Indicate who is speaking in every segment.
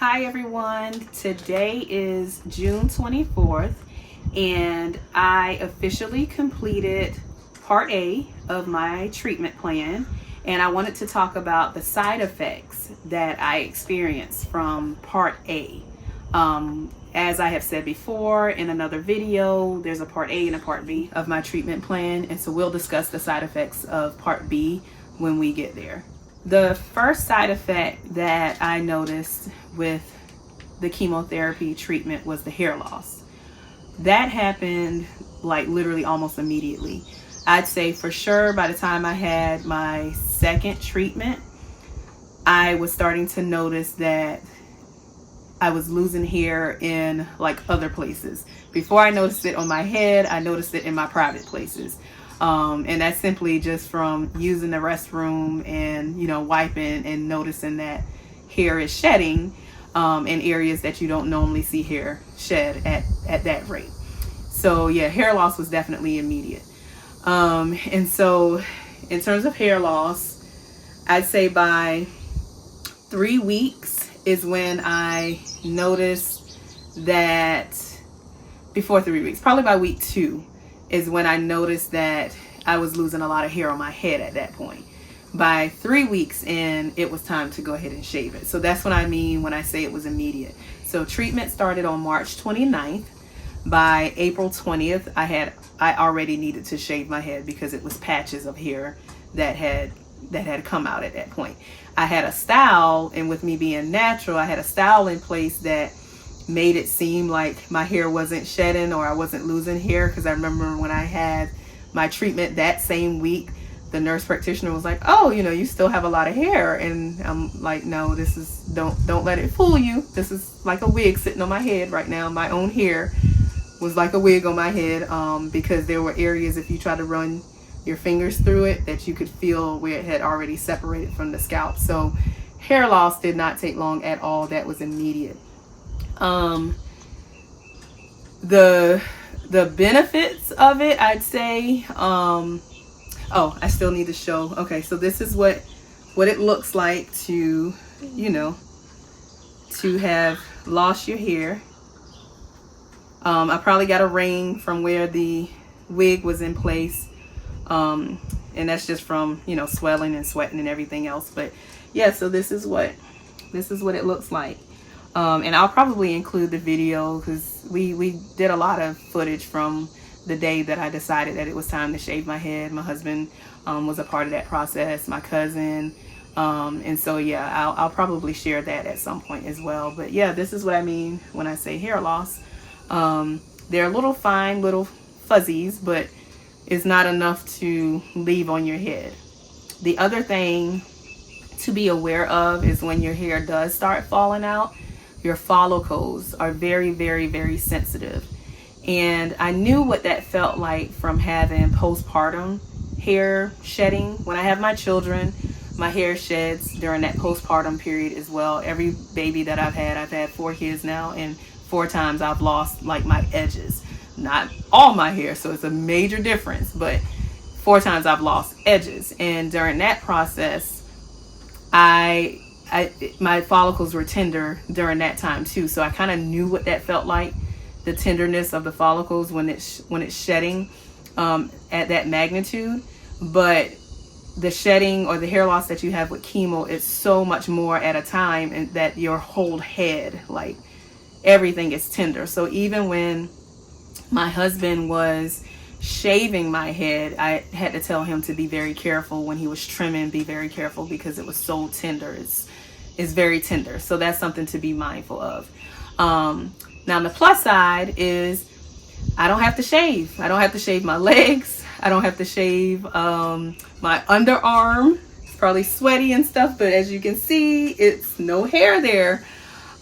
Speaker 1: Hi everyone, today is June 24th and I officially completed part A of my treatment plan, and I wanted to talk about the side effects that I experienced from part A. As I have said before in another video, there's a part A and a part B of my treatment plan, and so we'll discuss the side effects of part B when we get there. The first side effect that I noticed with the chemotherapy treatment was the hair loss. That happened like literally almost immediately. I'd say for sure by the time I had my second treatment, I was starting to notice that I was losing hair in like other places. Before I noticed it on my head, I noticed it in my private places. And that's simply just from using the restroom and, wiping and noticing that hair is shedding in areas that you don't normally see hair shed at that rate. So yeah, hair loss was definitely immediate. And so in terms of hair loss, I'd say by 3 weeks is when I noticed that, before 3 weeks, probably by week 2 is when I noticed that I was losing a lot of hair on my head at that point. By 3 weeks in, it was time to go ahead and shave it. So that's what I mean when I say it was immediate. So treatment started on March 29th. By April 20th, I already needed to shave my head because it was patches of hair that had come out at that point. I had a style, and with me being natural, I had a style in place that made it seem like my hair wasn't shedding or I wasn't losing hair, because I remember when I had my treatment that same week, the nurse practitioner was like, "Oh, you still have a lot of hair." And I'm like, "No, this is, don't let it fool you. This is like a wig sitting on my head right now. My own hair was like a wig on my head, because there were areas, if you try to run your fingers through it, that you could feel where it had already separated from the scalp." So hair loss did not take long at all. That was immediate. The benefits of it, I'd say, oh, I still need to show. Okay, so this is what it looks like to, to have lost your hair. I probably got a ring from where the wig was in place. And that's just from, swelling and sweating and everything else. But yeah, so this is what it looks like. And I'll probably include the video because we did a lot of footage from the day that I decided that it was time to shave my head. My husband was a part of that process, my cousin. And so, yeah, I'll probably share that at some point as well. But yeah, this is what I mean when I say hair loss. They're little fine, little fuzzies, but it's not enough to leave on your head. The other thing to be aware of is when your hair does start falling out, your follicles are very, very, very sensitive. And I knew what that felt like from having postpartum hair shedding. When I have my children, my hair sheds during that postpartum period as well. Every baby that I've had 4 kids now, and 4 times I've lost like my edges. Not all my hair, so it's a major difference, but 4 times I've lost edges. And during that process, my follicles were tender during that time too, so I kind of knew what that felt like, the tenderness of the follicles when it's shedding at that magnitude. But the shedding or the hair loss that you have with chemo is so much more at a time, and that your whole head, like everything is tender. So even when my husband was shaving my head, I had to tell him to be very careful when he was trimming. Be very careful because it was so tender. It's very tender. So that's something to be mindful of. Now the plus side is I don't have to shave. I don't have to shave my legs. I don't have to shave my underarm. It's probably sweaty and stuff, but as you can see, it's no hair there.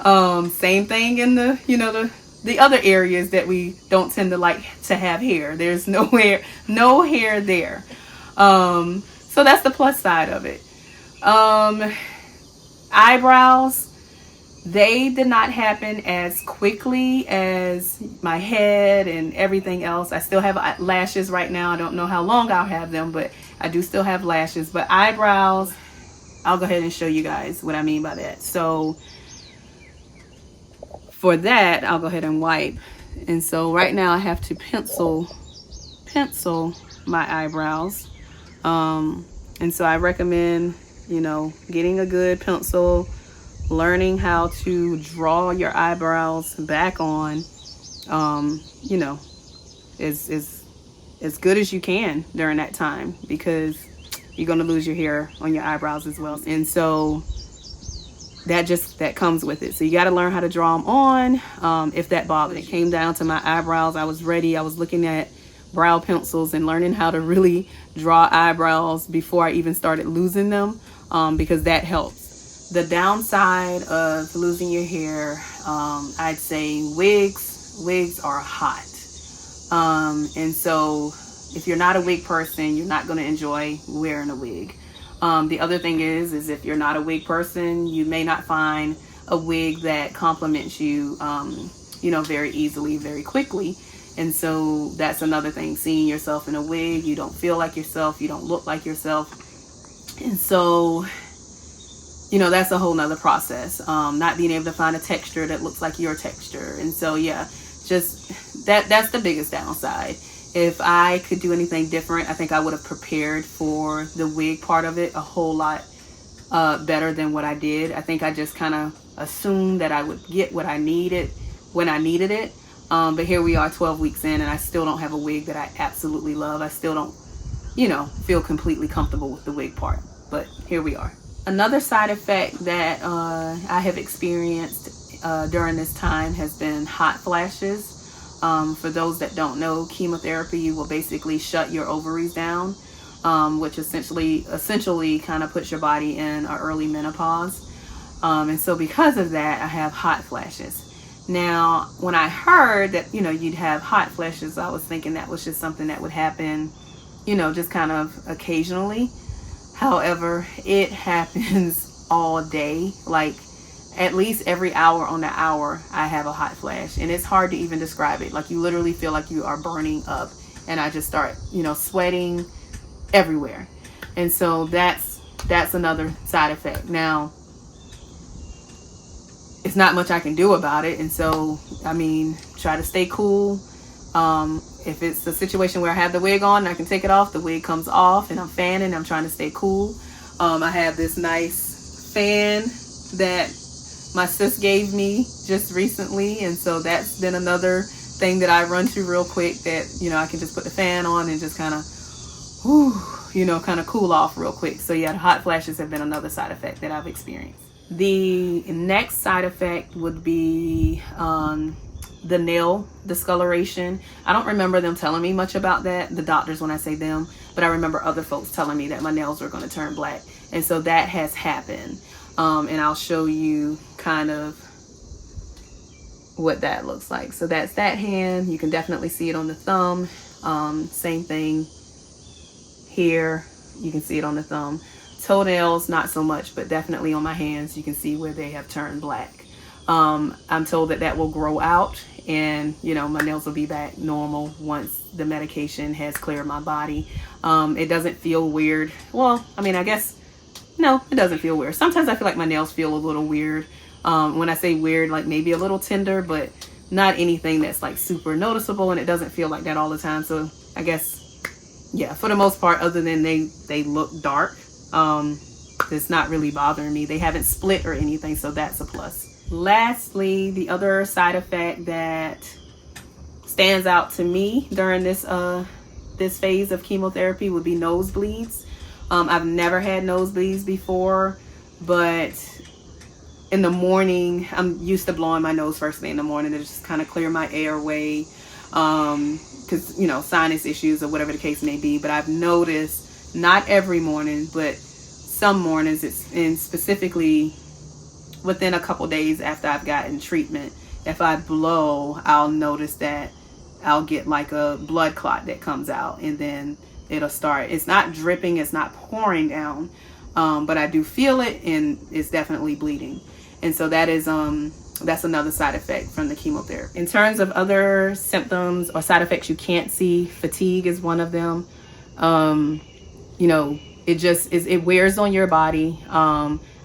Speaker 1: Same thing in the other areas that we don't tend to like to have hair. There's no hair there. So that's the plus side of it. Eyebrows, they did not happen as quickly as my head and everything else. I still have lashes right now. I don't know how long I'll have them, but I do still have lashes. But eyebrows, I'll go ahead and show you guys what I mean by that. So for that, I'll go ahead and wipe. And so right now I have to pencil my eyebrows. And so I recommend, you know, getting a good pencil, learning how to draw your eyebrows back on, you know, as good as you can during that time, because you're going to lose your hair on your eyebrows as well. And so that comes with it. So you got to learn how to draw them on. If that bothered, it came down to my eyebrows, I was ready. I was looking at brow pencils and learning how to really draw eyebrows before I even started losing them, because that helps. The downside of losing your hair, I'd say wigs are hot. And so if you're not a wig person, you're not going to enjoy wearing a wig. The other thing is if you're not a wig person, you may not find a wig that compliments you, you know, very easily, very quickly. And so that's another thing, seeing yourself in a wig, you don't feel like yourself, you don't look like yourself. And so, you know, that's a whole nother process. Not being able to find a texture that looks like your texture. And so, yeah, just that's the biggest downside. If I could do anything different, I think I would have prepared for the wig part of it a whole lot better than what I did. I think I just kind of assumed that I would get what I needed when I needed it. But here we are 12 weeks in, and I still don't have a wig that I absolutely love. I still don't, you know, feel completely comfortable with the wig part, but here we are. Another side effect that I have experienced during this time has been hot flashes. For those that don't know, chemotherapy will basically shut your ovaries down, which essentially kind of puts your body in an early menopause. And so because of that, I have hot flashes. Now, when I heard that, you know, you'd have hot flashes, I was thinking that was just something that would happen, you know, just kind of occasionally. However, it happens all day. Like at least every hour on the hour, I have a hot flash, and it's hard to even describe it. Like you literally feel like you are burning up, and I just start, you know, sweating everywhere. And so that's another side effect. Now, it's not much I can do about it. And so, I mean, try to stay cool. If it's a situation where I have the wig on and I can take it off, the wig comes off and I'm fanning, I'm trying to stay cool. I have this nice fan that my sis gave me just recently. And so that's been another thing that I run to real quick, that, you know, I can just put the fan on and just kind of, you know, kind of cool off real quick. So yeah, the hot flashes have been another side effect that I've experienced. The next side effect would be the nail discoloration. I don't remember them telling me much about that, the doctors, when I say them, but I remember other folks telling me that my nails were going to turn black. And so that has happened. And I'll show you kind of what that looks like. So that's that hand. You can definitely see it on the thumb. Same thing here. You can see it on the thumb. Toenails, not so much, but definitely on my hands, you can see where they have turned black. I'm told that will grow out, and, you know, my nails will be back normal once the medication has cleared my body. It doesn't feel weird. Well, I mean, I guess, no, it doesn't feel weird. Sometimes I feel like my nails feel a little weird. When I say weird, like maybe a little tender, but not anything that's like super noticeable, and it doesn't feel like that all the time. So I guess, yeah, for the most part, other than they look dark, it's not really bothering me. They haven't split or anything, so that's a plus. Lastly, the other side effect that stands out to me during this phase of chemotherapy would be nosebleeds. I've never had nosebleeds before, but in the morning, I'm used to blowing my nose first thing in the morning to just kind of clear my airway, because, you know, sinus issues or whatever the case may be. But I've noticed, not every morning, but some mornings, and specifically within a couple days after I've gotten treatment, if I blow, I'll notice that I'll get like a blood clot that comes out, and then it'll start. It's not dripping, it's not pouring down, but I do feel it, and it's definitely bleeding. And so that is that's another side effect from the chemotherapy. In terms of other symptoms or side effects you can't see, fatigue is one of them. You know, it wears on your body.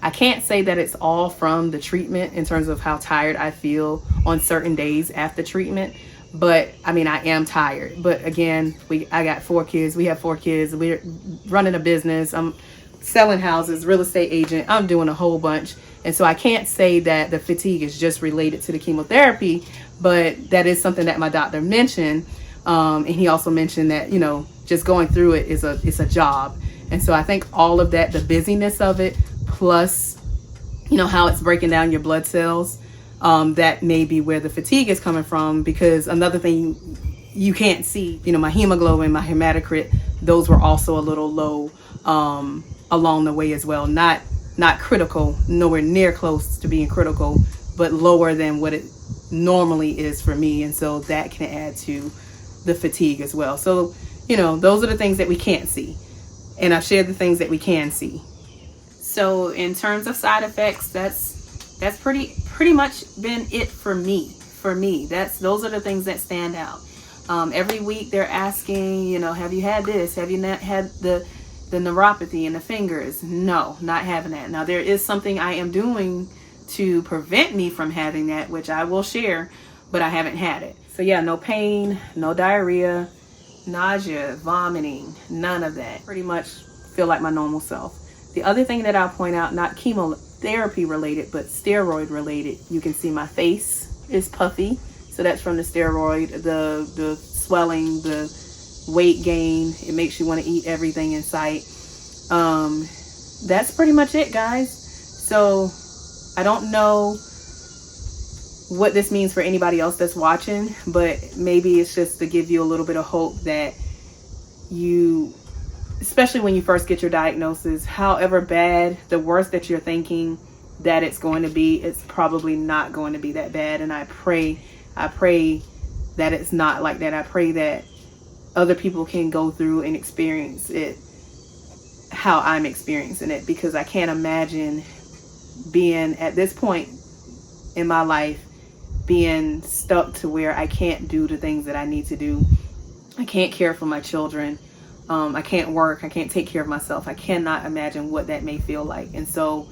Speaker 1: I can't say that it's all from the treatment in terms of how tired I feel on certain days after treatment. But I mean, I am tired. But again, I got 4 kids. We have 4 kids. We're running a business. I'm selling houses, real estate agent. I'm doing a whole bunch. And so I can't say that the fatigue is just related to the chemotherapy, but that is something that my doctor mentioned. And he also mentioned that, you know, just going through it is a job. And so I think all of that, the busyness of it, plus, you know, how it's breaking down your blood cells, that may be where the fatigue is coming from. Because another thing you can't see, you know, my hemoglobin, my hematocrit, those were also a little low along the way as well. Not critical, nowhere near close to being critical, but lower than what it normally is for me. And so that can add to the fatigue as well. So, you know, those are the things that we can't see. And I've shared the things that we can see. So in terms of side effects, that's pretty much been it for me. Those are the things that stand out. Every week they're asking, you know, have you had this? Have you not had the neuropathy in the fingers? No, not having that. Now there is something I am doing to prevent me from having that, which I will share, but I haven't had it. So yeah, no pain, no diarrhea, nausea, vomiting, none of that. Pretty much feel like my normal self. The other thing that I'll point out, not chemotherapy related, but steroid related, you can see my face is puffy. So that's from the steroid, the swelling, the weight gain. It makes you want to eat everything in sight. That's pretty much it, guys. So I don't know what this means for anybody else that's watching, but maybe it's just to give you a little bit of hope that you, especially when you first get your diagnosis, however bad, the worst that you're thinking that it's going to be, it's probably not going to be that bad. And I pray that it's not like that. I pray that other people can go through and experience it how I'm experiencing it, because I can't imagine being at this point in my life, being stuck to where I can't do the things that I need to do. I can't care for my children. I can't work. I can't take care of myself. I cannot imagine what that may feel like. And so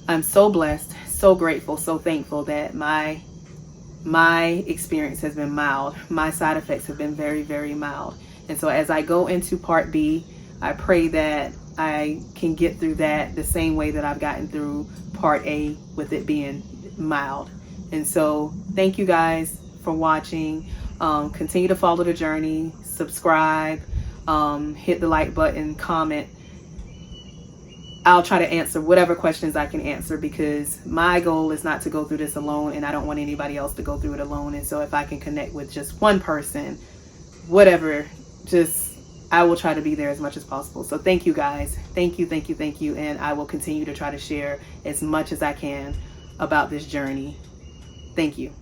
Speaker 1: I'm so blessed, so grateful, so thankful that my experience has been mild. My side effects have been very, very mild. And so as I go into part B, I pray that I can get through that the same way that I've gotten through part A with it being mild. And so thank you guys for watching. Continue to follow the journey, subscribe, hit the like button, comment. I'll try to answer whatever questions I can answer, because my goal is not to go through this alone, and I don't want anybody else to go through it alone. And so if I can connect with just one person, whatever, I will try to be there as much as possible. So thank you guys. Thank you. And I will continue to try to share as much as I can about this journey. Thank you.